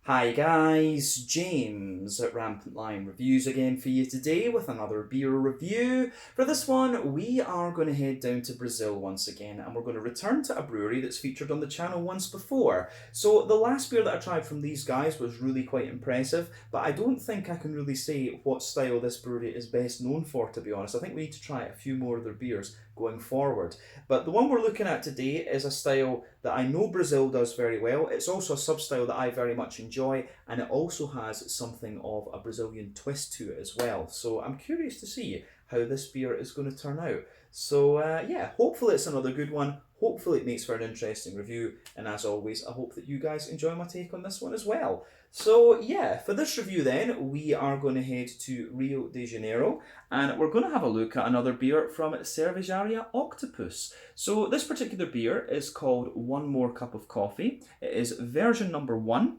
Hi guys, James at Rampant Lion Reviews again for you today with another beer review. For this one, we are going to head down to Brazil once again and we're going to return to a brewery that's featured on the channel once before. So the last beer that I tried from these guys was really quite impressive, but I don't think I can really say what style this brewery is best known for, to be honest. I think we need to try a few more of their beers going forward. But the one we're looking at today is a style that I know Brazil does very well. It's also a sub-style that I very much enjoy, and it also has something of a Brazilian twist to it as well. So I'm curious to see how this beer is going to turn out. So yeah, hopefully it's another good one. Hopefully it makes for an interesting review, and as always, I hope that you guys enjoy my take on this one as well. So yeah, for this review then, we are going to head to Rio de Janeiro, and we're going to have a look at another beer from Cervejaria Octopus. So this particular beer is called One More Cup of Coffee. It is version number 1.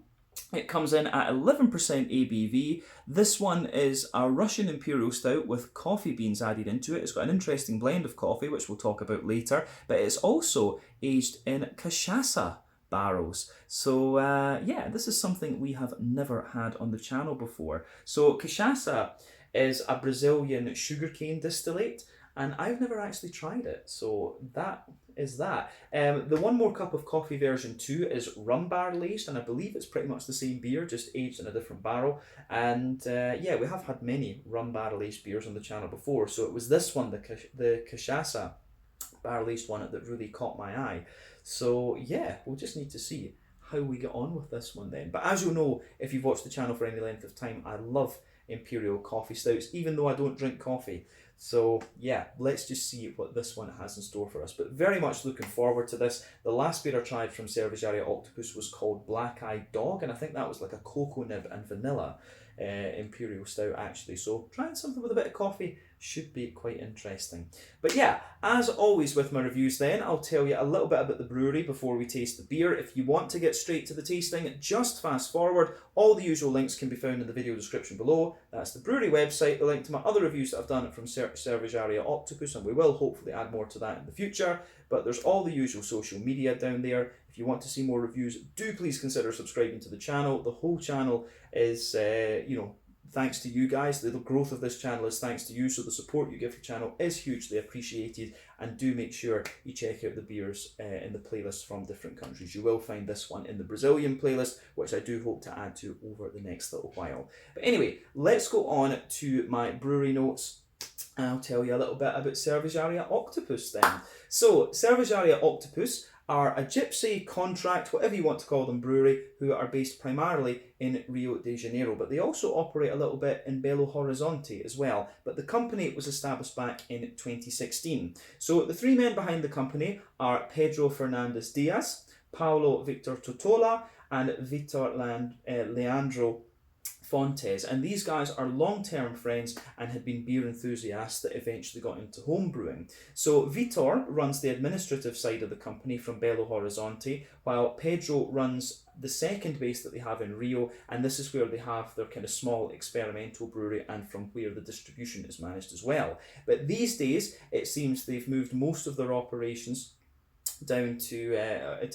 It comes in at 11% ABV. This one is a Russian Imperial Stout with coffee beans added into it. It's got an interesting blend of coffee, which we'll talk about later, but it's also aged in Cachaça barrels. So yeah, this is something we have never had on the channel before. So Cachaça is a Brazilian sugarcane distillate, and I've never actually tried it, so that is that. The One More Cup of Coffee version 2 is rum barrel aged, and I believe it's pretty much the same beer, just aged in a different barrel. And yeah, we have had many rum barrel aged beers on the channel before, so it was this one, the Cachaça barrel aged one, that really caught my eye. So yeah, we'll just need to see how we get on with this one then. But as you'll know, if you've watched the channel for any length of time, I love Imperial coffee stouts, even though I don't drink coffee. So yeah, let's just see what this one has in store for us. But very much looking forward to this. The last beer I tried from Cervejaria Octopus was called Black Eyed Dog, and I think that was like a cocoa nib and vanilla Imperial Stout actually. So trying something with a bit of coffee should be quite interesting. But yeah, as always with my reviews then, I'll tell you a little bit about the brewery before we taste the beer. If you want to get straight to the tasting, just fast forward. All the usual links can be found in the video description below. That's the brewery website, the link to my other reviews that I've done from Cervejaria Octopus, and we will hopefully add more to that in the future. But there's all the usual social media down there. If you want to see more reviews, do please consider subscribing to the channel. The whole channel is, thanks to you guys. The growth of this channel is thanks to you, so the support you give the channel is hugely appreciated. And do make sure you check out the beers in the playlist from different countries. You will find this one in the Brazilian playlist, which I do hope to add to over the next little while. But anyway, let's go on to my brewery notes. I'll tell you a little bit about Cervejaria Octopus then. So, Cervejaria Octopus are a gypsy, contract, whatever you want to call them, brewery who are based primarily in Rio de Janeiro, but they also operate a little bit in Belo Horizonte as well. But the company was established back in 2016. So the three men behind the company are Pedro Fernandes Diaz, Paulo Victor Totola, and Leandro Fontes, and these guys are long-term friends and had been beer enthusiasts that eventually got into home brewing. So Vitor runs the administrative side of the company from Belo Horizonte, while Pedro runs the second base that they have in Rio, and this is where they have their kind of small experimental brewery and from where the distribution is managed as well. But these days, it seems they've moved most of their operations down to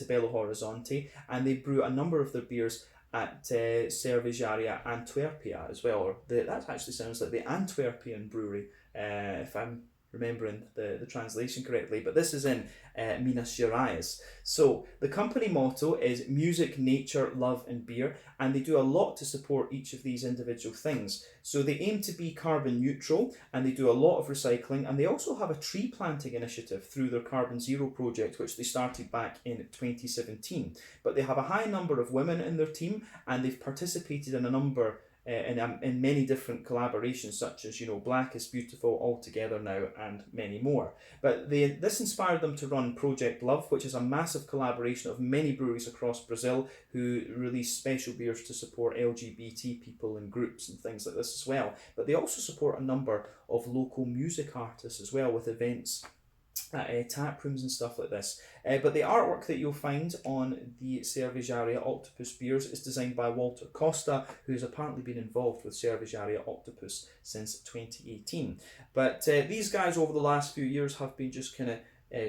Belo Horizonte, and they brew a number of their beers at Cervejaria Antwerpia as well. Or that actually sounds like the Antwerpian brewery, if I'm remembering the translation correctly, but this is in Minas Gerais. So the company motto is music, nature, love and beer, and they do a lot to support each of these individual things. So they aim to be carbon neutral, and they do a lot of recycling, and they also have a tree planting initiative through their Carbon Zero project, which they started back in 2017. But they have a high number of women in their team, and they've participated in a number in many different collaborations, such as, Black is Beautiful, All Together Now, and many more. But this inspired them to run Project Love, which is a massive collaboration of many breweries across Brazil who release special beers to support LGBT people and groups and things like this as well. But they also support a number of local music artists as well, with events at tap rooms and stuff like this. But the artwork that you'll find on the Cervejaria Octopus beers is designed by Walter Costa, who's apparently been involved with Cervejaria Octopus since 2018. But these guys over the last few years have been just kind of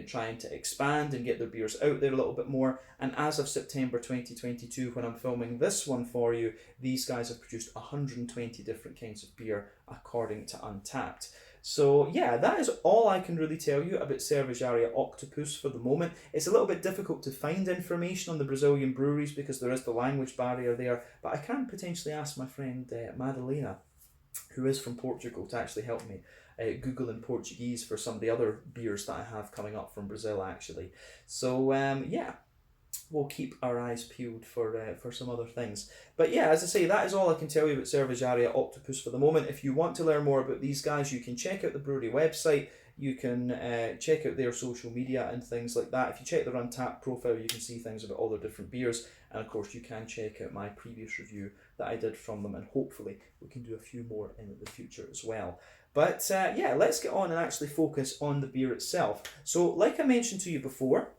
trying to expand and get their beers out there a little bit more. And as of September 2022, when I'm filming this one for you, these guys have produced 120 different kinds of beer according to Untappd. So yeah, that is all I can really tell you about Cervejaria Octopus for the moment. It's a little bit difficult to find information on the Brazilian breweries because there is the language barrier there, but I can potentially ask my friend Madalena, who is from Portugal, to actually help me Google in Portuguese for some of the other beers that I have coming up from Brazil actually. So yeah, we'll keep our eyes peeled for some other things. But yeah, as I say, that is all I can tell you about Cervejaria Octopus for the moment. If you want to learn more about these guys, you can check out the brewery website. You can check out their social media and things like that. If you check their Untappd profile, you can see things about all their different beers. And of course, you can check out my previous review that I did from them. And hopefully, we can do a few more in the future as well. But yeah, let's get on and actually focus on the beer itself. So like I mentioned to you before,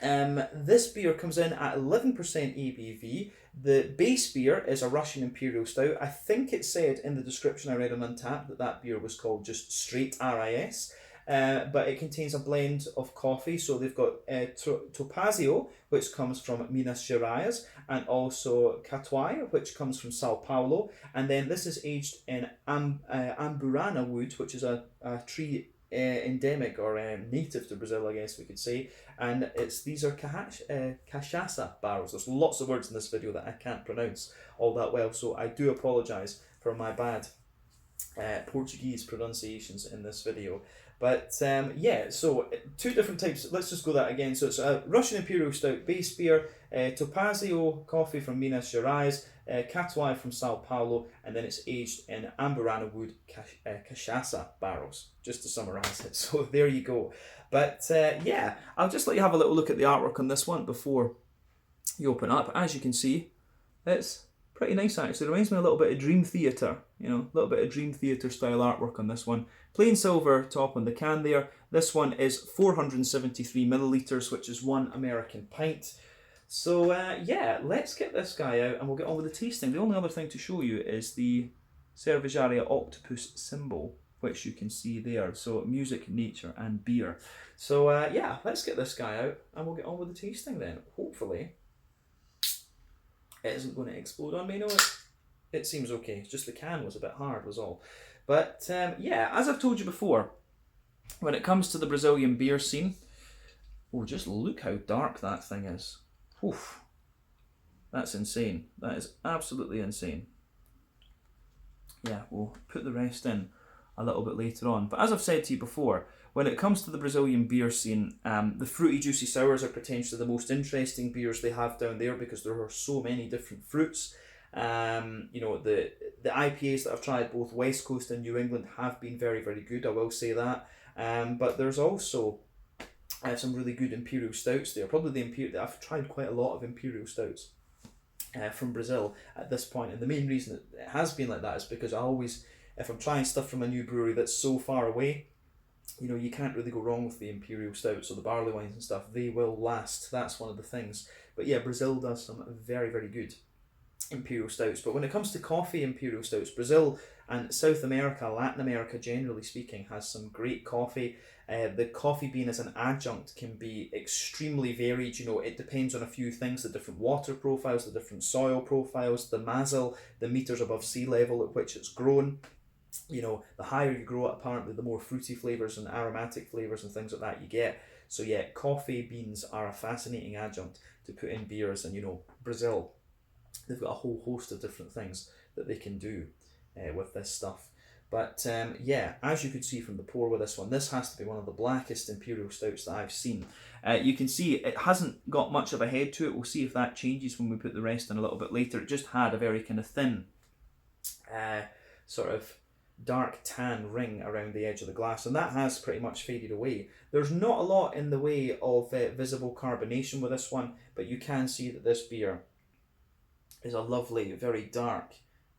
this beer comes in at 11% ABV. The base beer is a Russian Imperial Stout. I think it said in the description I read on Untappd that that beer was called just straight RIS. But it contains a blend of coffee. So they've got Topazio, which comes from Minas Gerais, and also Catuai, which comes from Sao Paulo. And then this is aged in Amburana wood, which is a tree endemic or native to Brazil, I guess we could say. And these are Cachaça barrels. There's lots of words in this video that I can't pronounce all that well, so I do apologise for my bad Portuguese pronunciations in this video. But yeah, so two different types. Let's just go that again. So it's a Russian Imperial Stout base beer, Topazio coffee from Minas Gerais, Catuai from Sao Paulo, and then it's aged in Amburana wood Cachaça barrels, just to summarise it. So there you go. But yeah, I'll just let you have a little look at the artwork on this one before you open up. As you can see, it's pretty nice actually. It reminds me a little bit of Dream Theater, you know, a little bit of Dream Theater style artwork on this one. Plain silver top on the can there. This one is 473 millilitres, which is 1 American pint. So yeah, let's get this guy out and we'll get on with the tasting. The only other thing to show you is the Cervejaria Octopus symbol, which you can see there. So music, nature and beer. So yeah, let's get this guy out and we'll get on with the tasting then. Hopefully it isn't going to explode on me. No, it seems okay. It's just the can was a bit hard was all. But yeah, as I've told you before, when it comes to the Brazilian beer scene, oh, just look how dark that thing is. Oof, that's insane. That is absolutely insane. Yeah, we'll put the rest in a little bit later on. But as I've said to you before, when it comes to the Brazilian beer scene, the fruity juicy sours are potentially the most interesting beers they have down there because there are so many different fruits. You know, the IPAs that I've tried both West Coast and New England have been very, very good, I will say that. But there's also some really good Imperial Stouts there. Probably the Imperial, I've tried quite a lot of Imperial Stouts from Brazil at this point. And the main reason it has been like that is because I always, if I'm trying stuff from a new brewery that's so far away, you know, you can't really go wrong with the Imperial Stouts or the barley wines and stuff. They will last. That's one of the things. But yeah, Brazil does some very, very good Imperial Stouts. But when it comes to coffee Imperial Stouts, Brazil and South America, Latin America generally speaking, has some great coffee. The coffee bean as an adjunct can be extremely varied. You know, it depends on a few things, the different water profiles, the different soil profiles, the mazel, the meters above sea level at which it's grown. You know, the higher you grow it, apparently the more fruity flavours and aromatic flavours and things like that you get. So yeah, coffee beans are a fascinating adjunct to put in beers. And you know, Brazil, they've got a whole host of different things that they can do with this stuff. But yeah, as you could see from the pour with this one, this has to be one of the blackest Imperial Stouts that I've seen. You can see it hasn't got much of a head to it. We'll see if that changes when we put the rest in a little bit later. It just had a very kind of thin sort of dark tan ring around the edge of the glass, and that has pretty much faded away. There's not a lot in the way of visible carbonation with this one, but you can see that this beer is a lovely, very dark,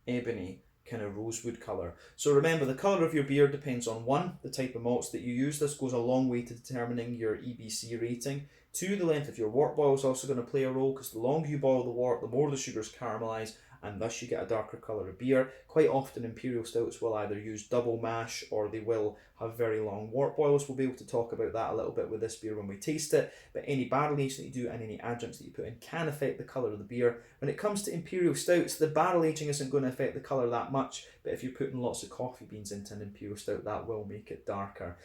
ebony kind of rosewood colour. So remember, the colour of your beer depends on one, the type of malts that you use. This goes a long way to determining your EBC rating. Two, the length of your wort boil is also going to play a role, because the longer you boil the wort, the more the sugars caramelise, and thus you get a darker colour of beer. Quite often Imperial Stouts will either use double mash, or they will have very long wort boils. We'll be able to talk about that a little bit with this beer when we taste it, but any barrel aging that you do and any adjuncts that you put in can affect the colour of the beer. When it comes to Imperial Stouts, the barrel aging isn't going to affect the colour that much, but if you're putting lots of coffee beans into an Imperial Stout, that will make it darker.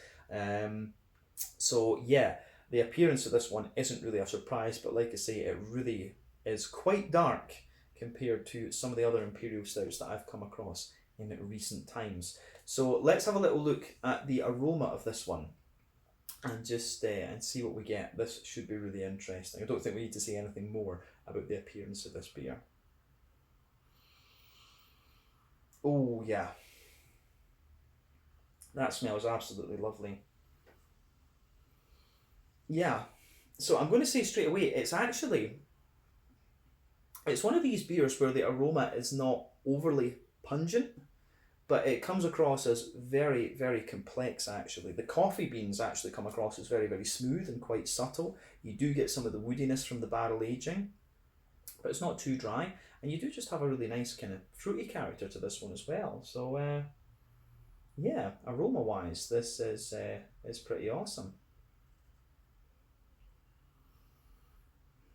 So yeah, the appearance of this one isn't really a surprise, but like I say, it really is quite dark compared to some of the other Imperial Stouts that I've come across in recent times. So let's have a little look at the aroma of this one and just and see what we get. This should be really interesting. I don't think we need to say anything more about the appearance of this beer. Oh yeah, that smells absolutely lovely. Yeah, so I'm going to say straight away, it's one of these beers where the aroma is not overly pungent, but it comes across as very, very complex actually. The coffee beans actually come across as very, very smooth and quite subtle. You do get some of the woodiness from the barrel aging, but it's not too dry. And you do just have a really nice kind of fruity character to this one as well. So yeah, aroma wise, this is pretty awesome.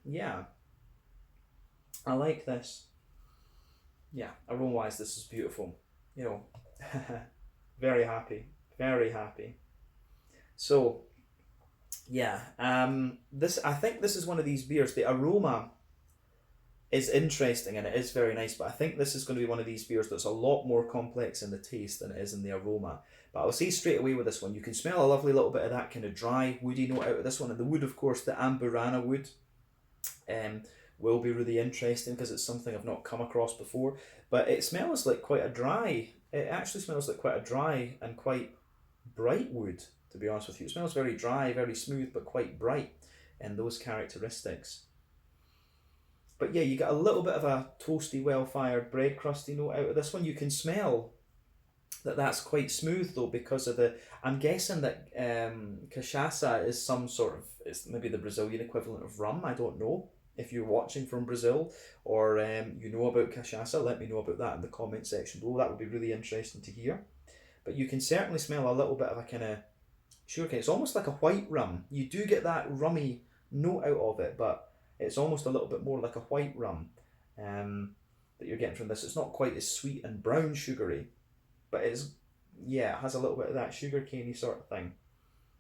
Yeah, I like this. Yeah, aroma wise, this is beautiful. You know, very happy, very happy. So yeah, this I think this is one of these beers. The aroma is interesting and it is very nice, but I think this is going to be one of these beers that's a lot more complex in the taste than it is in the aroma. But I'll say straight away with this one, you can smell a lovely little bit of that kind of dry, woody note out of this one, and the wood, of course, the Amburana wood, um, will be really interesting because it's something I've not come across before. But it smells like quite a dry. It actually smells like quite a dry and quite bright wood. To be honest with you, it smells very dry, very smooth, but quite bright in those characteristics. But yeah, you get a little bit of a toasty, well-fired bread crusty note out of this one. You can smell that that's quite smooth though because of the. I'm guessing that cachaça is some sort of. It's maybe the Brazilian equivalent of rum. I don't know. If you're watching from Brazil or you know about cachaça, let me know about that in the comment section below. That would be really interesting to hear. But you can certainly smell a little bit of a kind of sugarcane. It's almost like a white rum. You do get that rummy note out of it, but it's almost a little bit more like a white rum that you're getting from this. It's not quite as sweet and brown sugary, but it's, yeah, it has a little bit of that sugarcaney sort of thing.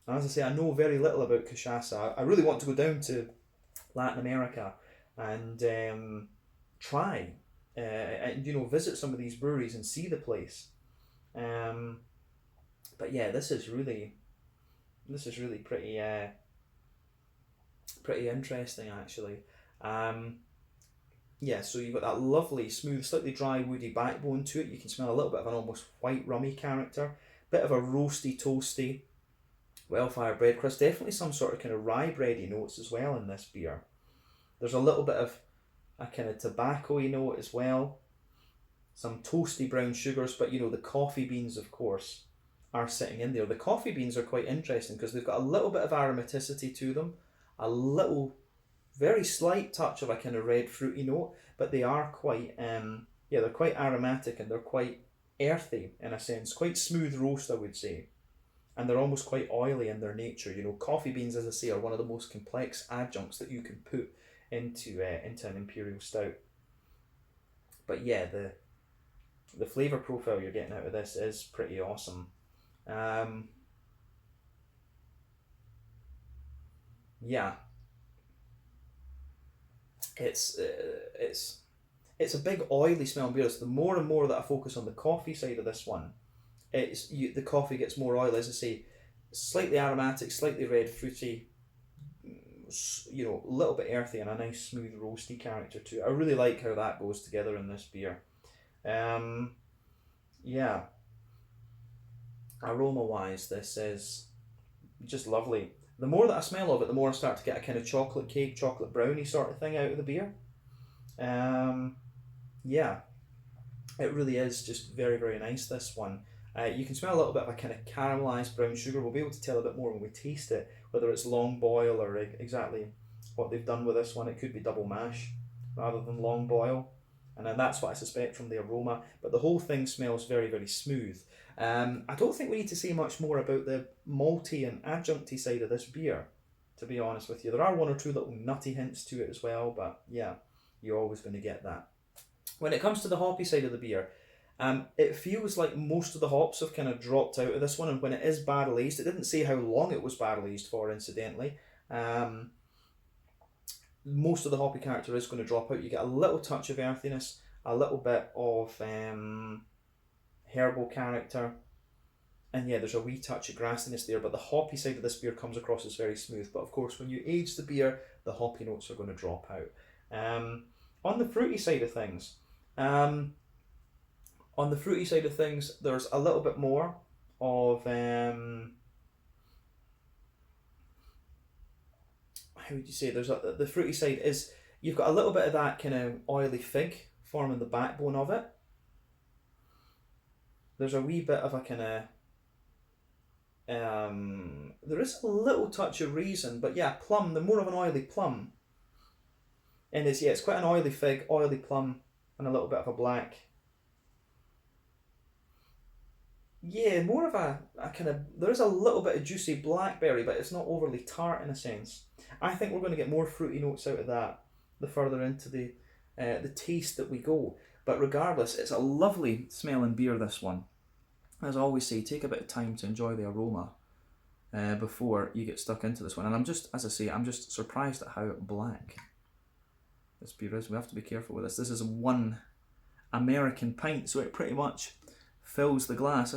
And as I say, I know very little about cachaça. I really want to go down to Latin America and try and visit some of these breweries and see the place. But yeah, this is really pretty pretty interesting actually. Yeah, so you've got that lovely, smooth, slightly dry, woody backbone to it. You can smell a little bit of an almost white rummy character, bit of a roasty, toasty, well-fired bread crust. Definitely some sort of kind of rye bready notes as well in this beer. There's a little bit of a kind of tobacco-y note as well. Some toasty brown sugars, but the coffee beans, of course, are sitting in there. The coffee beans are quite interesting because they've got a little bit of aromaticity to them, a little, very slight touch of a kind of red fruity note, but they are quite, they're quite aromatic and they're quite earthy in a sense, quite smooth roast, I would say. And they're almost quite oily in their nature. Coffee beans, as I say, are one of the most complex adjuncts that you can put into an Imperial Stout. But yeah, the flavour profile you're getting out of this is pretty awesome. Yeah, it's a big oily smelling beer. So the more and more that I focus on the coffee side of this one, the coffee gets more oily, as I say, slightly aromatic, slightly red fruity, a little bit earthy and a nice smooth roasty character to it. I really like how that goes together in this beer. Yeah, aroma wise, this is just lovely. The more that I smell of it, the more I start to get a kind of chocolate cake, chocolate brownie sort of thing out of the beer. Yeah, it really is just very, very nice, this one. You can smell a little bit of a kind of caramelised brown sugar. We'll be able to tell a bit more when we taste it. whether it's long boil or exactly what they've done with this one. It could be double mash rather than long boil. And then that's what I suspect from the aroma. But the whole thing smells very, very smooth. I don't think we need to say much more about the malty and adjuncty side of this beer, to be honest with you. There are one or two little nutty hints to it as well, but yeah, you're always going to get that. When it comes to the hoppy side of the beer, it feels like most of the hops have kind of dropped out of this one, and when it is barrel aged, it didn't say how long it was barrel aged for, incidentally. Most of the hoppy character is going to drop out. You get a little touch of earthiness, a little bit of herbal character, and yeah, there's a wee touch of grassiness there, but the hoppy side of this beer comes across as very smooth. But of course, when you age the beer, the hoppy notes are going to drop out. On the fruity side of things, there's a little bit more of how would you say? The fruity side is, you've got a little bit of that kind of oily fig forming the backbone of it. There's a wee bit of a kind of there is a little touch of raisin, but yeah, plum. The more of an oily plum. And it's quite an oily fig, oily plum, and a little bit of a black. Yeah, more of a kind of, there is a little bit of juicy blackberry, but it's not overly tart in a sense. I think we're going to get more fruity notes out of that the further into the taste that we go. But regardless, it's a lovely smelling beer, this one. As I always say, take a bit of time to enjoy the aroma before you get stuck into this one. And I'm just surprised at how black this beer is. We have to be careful with this. This is 1 American pint, so it pretty much fills the glass.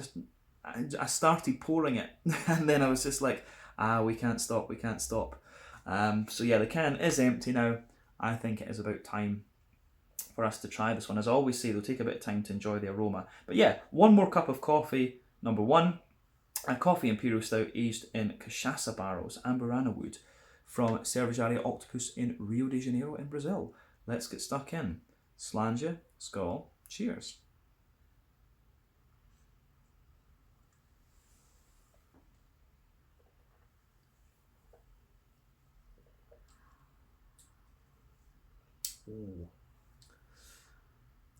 I started pouring it, and then I was just like, we can't stop. So yeah, the can is empty now. I think it is about time for us to try this one. As I always say, they'll take a bit of time to enjoy the aroma. But yeah, one more cup of coffee, number 1. A coffee Imperial Stout aged in Cachaça barrels, Amburana wood, from Cervejaria Octopus in Rio de Janeiro in Brazil. Let's get stuck in. Slàinte, skål, cheers. Ooh.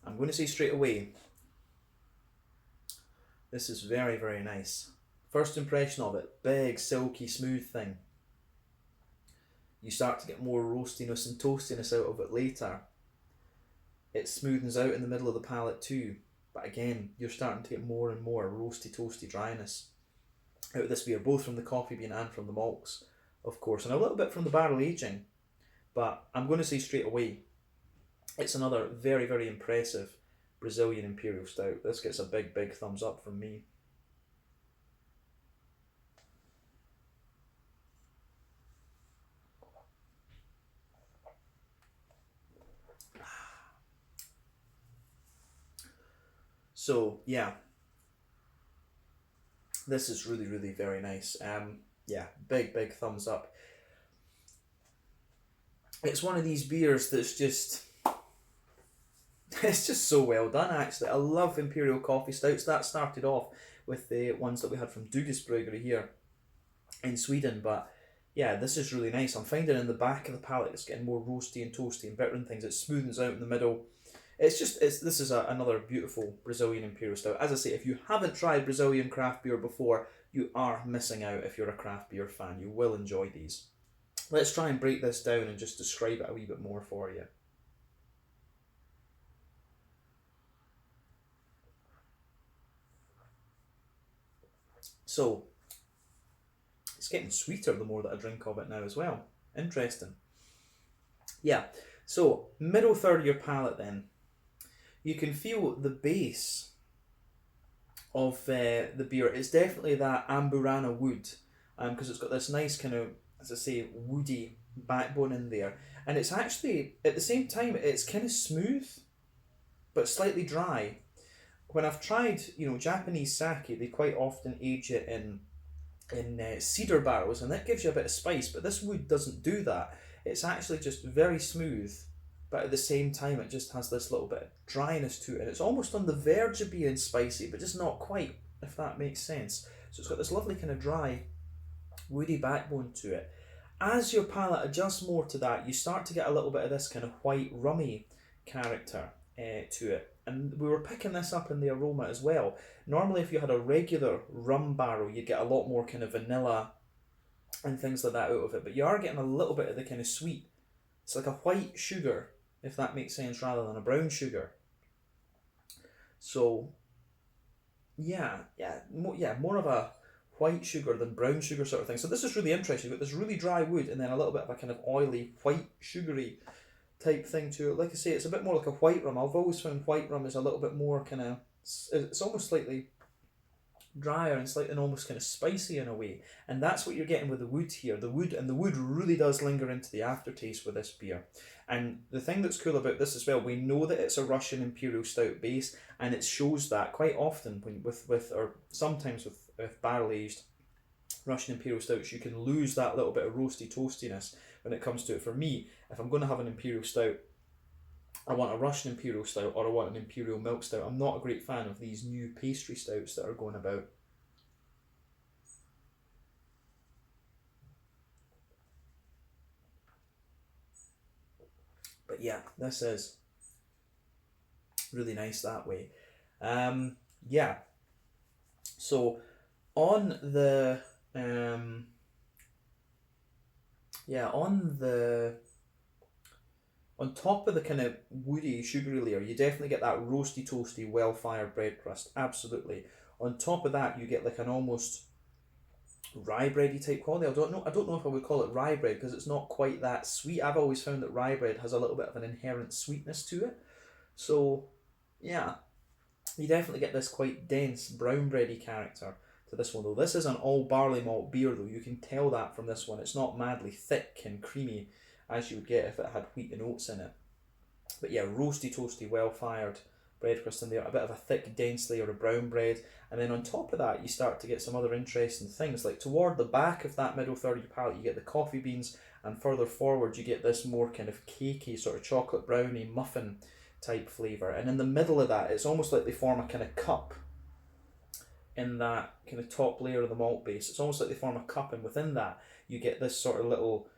I'm going to say straight away, this is very, very nice. First impression of it, big, silky, smooth thing. You start to get more roastiness and toastiness out of it later. It smoothens out in the middle of the palate too. But again, you're starting to get more and more roasty, toasty dryness out of this beer, both from the coffee bean and from the malts, of course, and a little bit from the barrel aging. But I'm going to say straight away, it's another very, very impressive Brazilian Imperial Stout. This gets a big, big thumbs up from me. So yeah, this is really, really very nice. Yeah, big, big thumbs up. It's one of these beers that's just, it's just so well done, actually. I love Imperial Coffee Stouts. That started off with the ones that we had from Dugas Brewery here in Sweden, but yeah, this is really nice. I'm finding in the back of the palate it's getting more roasty and toasty and bitter and things. It smoothens out in the middle. This is another beautiful Brazilian Imperial Stout. As I say, if you haven't tried Brazilian craft beer before, you are missing out if you're a craft beer fan. You will enjoy these. Let's try and break this down and just describe it a wee bit more for you. So, it's getting sweeter the more that I drink of it now as well. Interesting. Yeah, so middle third of your palate then. You can feel the base of the beer. It's definitely that Amburana wood, because it's got this nice kind of, as I say, woody backbone in there. And it's actually, at the same time, it's kind of smooth, but slightly dry. When I've tried, Japanese sake, they quite often age it in cedar barrels, and that gives you a bit of spice, but this wood doesn't do that. It's actually just very smooth, but at the same time it just has this little bit of dryness to it, and it's almost on the verge of being spicy, but just not quite, if that makes sense. So it's got this lovely kind of dry woody backbone to it. As your palate adjusts more to that, you start to get a little bit of this kind of white rummy character to it. And we were picking this up in the aroma as well. Normally, if you had a regular rum barrel, you'd get a lot more kind of vanilla and things like that out of it. But you are getting a little bit of the kind of sweet. It's like a white sugar, if that makes sense, rather than a brown sugar. So, more of a white sugar than brown sugar sort of thing. So this is really interesting. You've got this really dry wood and then a little bit of a kind of oily, white, sugary type thing to it. Like I say, it's a bit more like a white rum. I've always found white rum is a little bit more kind of, it's almost slightly drier and slightly almost kind of spicy in a way. And that's what you're getting with the wood here. The wood really does linger into the aftertaste with this beer. And the thing that's cool about this as well, we know that it's a Russian Imperial Stout base, and it shows that quite often when or sometimes with barrel aged Russian Imperial Stouts, you can lose that little bit of roasty toastiness when it comes to it. For me, if I'm going to have an Imperial Stout, I want a Russian Imperial Stout or I want an Imperial Milk Stout. I'm not a great fan of these new pastry stouts that are going about. But yeah, this is really nice that way. Yeah. So on the on top of the kind of woody, sugary layer, you definitely get that roasty, toasty, well-fired bread crust. Absolutely. On top of that, you get like an almost rye bready type quality. I don't know if I would call it rye bread because it's not quite that sweet. I've always found that rye bread has a little bit of an inherent sweetness to it. So, yeah, you definitely get this quite dense brown bready character to this one though. This is an all barley malt beer though. You can tell that from this one. It's not madly thick and creamy as you would get if it had wheat and oats in it. But yeah, roasty, toasty, well fired bread crust in there, a bit of a thick, dense layer of brown bread, and then on top of that, you start to get some other interesting things. Like toward the back of that middle third of your palate, you get the coffee beans, and further forward, you get this more kind of cakey, sort of chocolate brownie muffin type flavour. And in the middle of that, it's almost like they form a kind of cup in that kind of top layer of the malt base. It's almost like they form a cup, and within that, you get this sort of little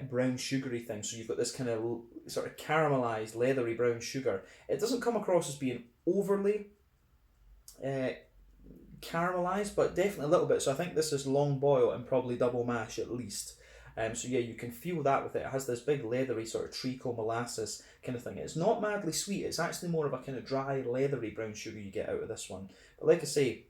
brown sugary thing. So you've got this kind of sort of caramelized, leathery brown sugar. It doesn't come across as being overly caramelized, but definitely a little bit. So I think this is long boil and probably double mash at least. So yeah, you can feel that with it. It has this big leathery sort of treacle molasses kind of thing. It's not madly sweet. It's actually more of a kind of dry, leathery brown sugar you get out of this one. But like I say,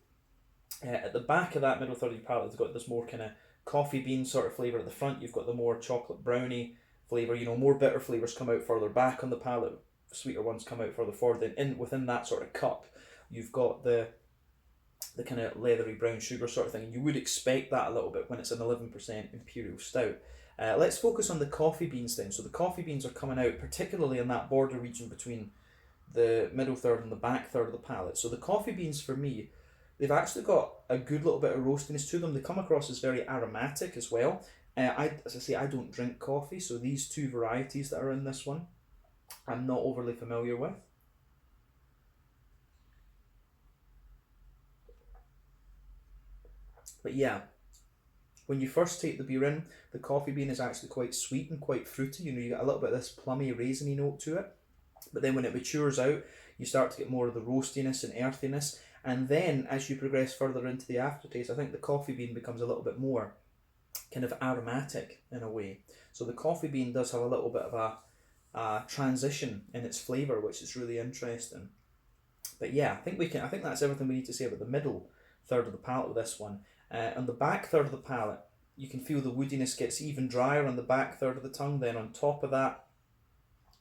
at the back of that middle third of your palate, it's got this more kind of coffee bean sort of flavour. At the front, you've got the more chocolate brownie flavour. You know, more bitter flavours come out further back on the palate. Sweeter ones come out further forward. Then within that sort of cup, you've got the kind of leathery brown sugar sort of thing. And you would expect that a little bit when it's an 11% Imperial Stout. Let's focus on the coffee beans then. So the coffee beans are coming out, particularly in that border region between the middle third and the back third of the palate. So the coffee beans for me, they've actually got a good little bit of roastiness to them. They come across as very aromatic as well. As I say, I don't drink coffee, so these two varieties that are in this one, I'm not overly familiar with. But yeah, when you first take the beer in, the coffee bean is actually quite sweet and quite fruity. You know, you get a little bit of this plummy, raisiny note to it. But then when it matures out, you start to get more of the roastiness and earthiness. And then as you progress further into the aftertaste, I think the coffee bean becomes a little bit more kind of aromatic in a way. So the coffee bean does have a little bit of a transition in its flavour, which is really interesting. But yeah, I think that's everything we need to say about the middle third of the palate with this one. On the back third of the palate, you can feel the woodiness gets even drier on the back third of the tongue. Then on top of that,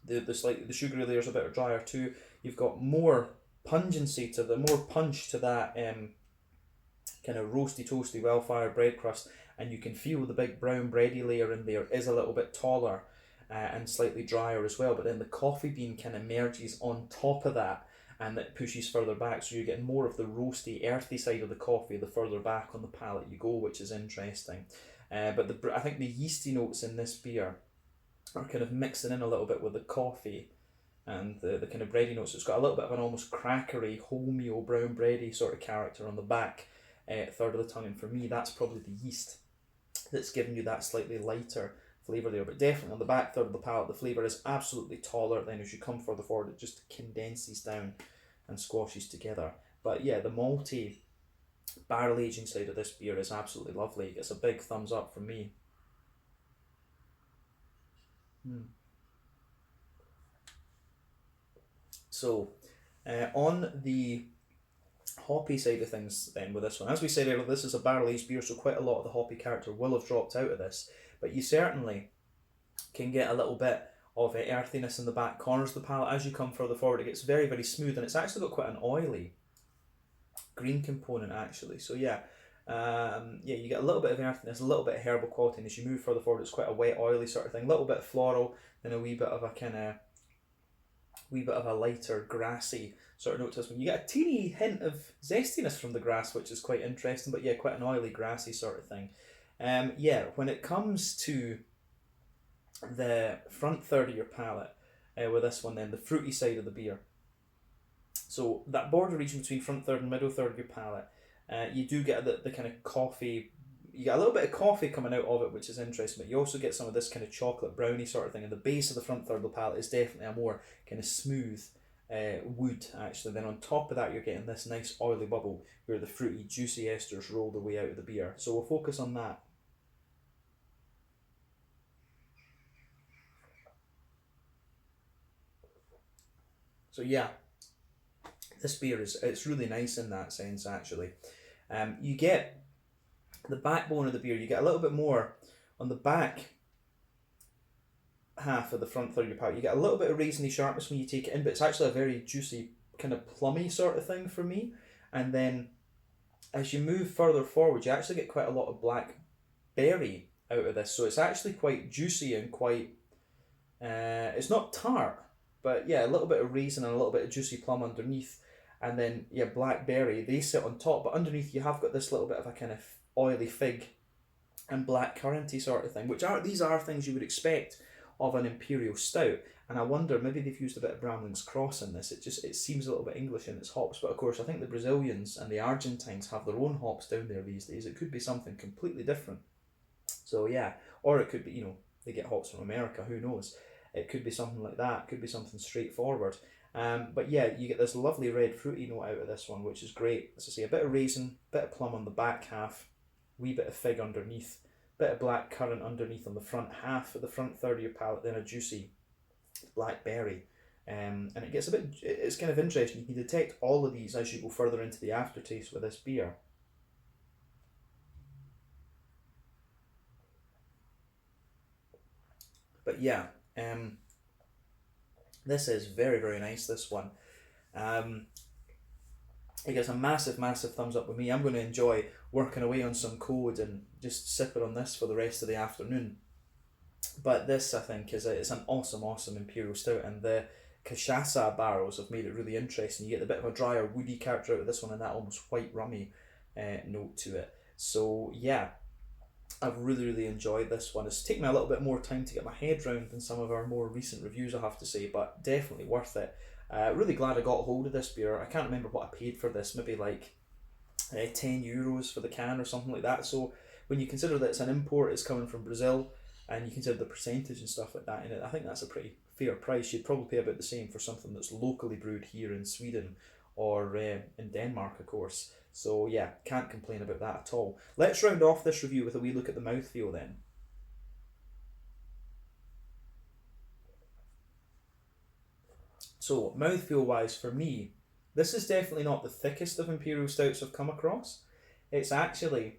the sugary layers a bit drier too. You've got more pungency to more punch to that kind of roasty, toasty, well-fired bread crust, and you can feel the big brown bready layer in there is a little bit taller and slightly drier as well. But then the coffee bean kind of merges on top of that, and it pushes further back, so you're getting more of the roasty, earthy side of the coffee the further back on the palate you go, which is interesting. But I think the yeasty notes in this beer are kind of mixing in a little bit with the coffee and the kind of bready notes. It's got a little bit of an almost crackery, wholemeal, brown bready sort of character on the back third of the tongue, and for me that's probably the yeast that's giving you that slightly lighter flavour there. But definitely on the back third of the palate, the flavour is absolutely taller. Then as you come further forward, it just condenses down and squashes together. But yeah, the malty barrel aging side of this beer is absolutely lovely. It gets a big thumbs up from me. So, on the hoppy side of things then with this one, as we said earlier, this is a barrel aged beer, so quite a lot of the hoppy character will have dropped out of this, but you certainly can get a little bit of earthiness in the back corners of the palate. As you come further forward, it gets very, very smooth, and it's actually got quite an oily green component actually. So yeah, yeah, you get a little bit of earthiness, a little bit of herbal quality, and as you move further forward, it's quite a wet, oily sort of thing. A little bit floral, then a wee bit of a lighter grassy sort of note to this one. You get a teeny hint of zestiness from the grass, which is quite interesting, but yeah, quite an oily, grassy sort of thing. Yeah, when it comes to the front third of your palate with this one, then the fruity side of the beer. So that border region between front third and middle third of your palate, you do get the kind of coffee. You get a little bit of coffee coming out of it, which is interesting, but you also get some of this kind of chocolate brownie sort of thing. And the base of the front third of the palate is definitely a more kind of smooth wood, actually. Then on top of that, you're getting this nice oily bubble where the fruity, juicy esters roll their way out of the beer. So we'll focus on that. So yeah, this beer it's really nice in that sense, actually. You get the backbone of the beer, you get a little bit more on the back half of the front third of your palate. You get a little bit of raisiny sharpness when you take it in, but it's actually a very juicy, kind of plummy sort of thing for me. And then as you move further forward, you actually get quite a lot of black berry out of this. So it's actually quite juicy and quite, it's not tart, but yeah, a little bit of raisin and a little bit of juicy plum underneath. And then, yeah, blackberry, they sit on top, but underneath you have got this little bit of a kind of oily fig and black curranty sort of thing, these are things you would expect of an Imperial Stout. And I wonder, maybe they've used a bit of Bramling's Cross in this. It seems a little bit English in its hops, but of course I think the Brazilians and the Argentines have their own hops down there these days. It could be something completely different. So yeah, or it could be, they get hops from America, who knows. It could be something like that, it could be something straightforward. But yeah, you get this lovely red fruity note out of this one, which is great. As I say, a bit of raisin, bit of plum on the back half, wee bit of fig underneath, bit of black currant underneath on the front half of the front third of your palate, then a juicy blackberry. And it gets it's kind of interesting. You can detect all of these as you go further into the aftertaste with this beer. But yeah, this is very, very nice, this one. It gets a massive, massive thumbs up with me. I'm going to enjoy working away on some code and just sipping on this for the rest of the afternoon. But this, I think, it's an awesome, awesome Imperial Stout, and the Cachaça barrels have made it really interesting. You get a bit of a drier, woody character out of this one, and that almost white rummy note to it. So yeah, I've really, really enjoyed this one. It's taken me a little bit more time to get my head round than some of our more recent reviews, I have to say, but definitely worth it. Really glad I got hold of this beer. I can't remember what I paid for this, maybe like €10 for the can or something like that. So when you consider that it's an import, it's coming from Brazil, and you consider the percentage and stuff like that in it, I think that's a pretty fair price. You'd probably pay about the same for something that's locally brewed here in Sweden or in Denmark, of course. So yeah, can't complain about that at all. Let's round off this review with a wee look at the mouthfeel then. So mouthfeel wise for me, this is definitely not the thickest of Imperial Stouts I've come across. It's actually,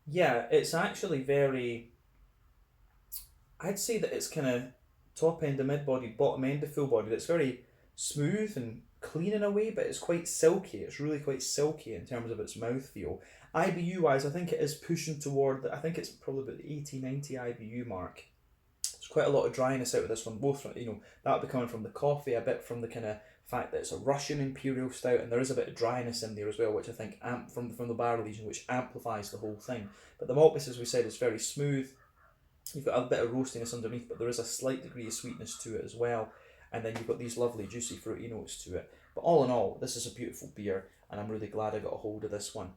yeah, it's actually very, I'd say that it's kind of top end of mid body, bottom end of full body. It's very smooth and clean in a way, but it's quite silky. It's really quite silky in terms of its mouthfeel. IBU wise, I think it is pushing toward, I think it's probably about the 80-90 IBU mark. There's quite a lot of dryness out of this one, both from, that'll be coming from the coffee, a bit from the kind of fact that it's a Russian Imperial Stout, and there is a bit of dryness in there as well, which I think from the barrel aging, which amplifies the whole thing. But the malt base, as we said, is very smooth. You've got a bit of roastiness underneath, but there is a slight degree of sweetness to it as well. And then you've got these lovely juicy fruity notes to it. But all in all, this is a beautiful beer, and I'm really glad I got a hold of this one.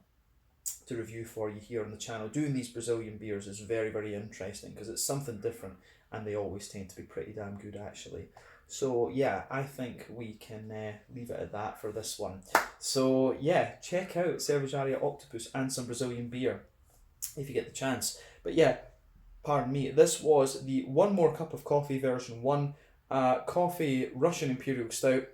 to review for you here on the channel. Doing these Brazilian beers is very, very interesting because it's something different, and they always tend to be pretty damn good actually. So yeah, I think we can leave it at that for this one. So yeah, check out Cervejaria Octopus and some Brazilian beer if you get the chance. But yeah, pardon me, this was the One More Cup of Coffee version 1 coffee Russian Imperial Stout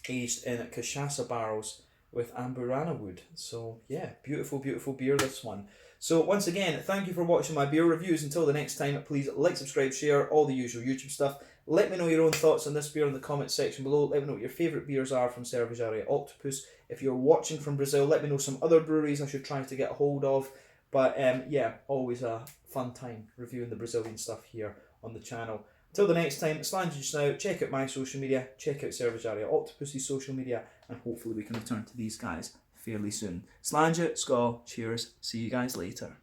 aged in Cachaça barrels with Amburana wood. So yeah, beautiful, beautiful beer, this one. So once again, thank you for watching my beer reviews. Until the next time, please like, subscribe, share, all the usual YouTube stuff. Let me know your own thoughts on this beer in the comments section below. Let me know what your favourite beers are from Cervejaria Octopus. If you're watching from Brazil, let me know some other breweries I should try to get a hold of. But yeah, always a fun time reviewing the Brazilian stuff here on the channel. Until the next time, Slange just now, check out my social media, check out Cervejaria Octopus's social media, and hopefully we can return to these guys fairly soon. Slange, Skål, cheers, see you guys later.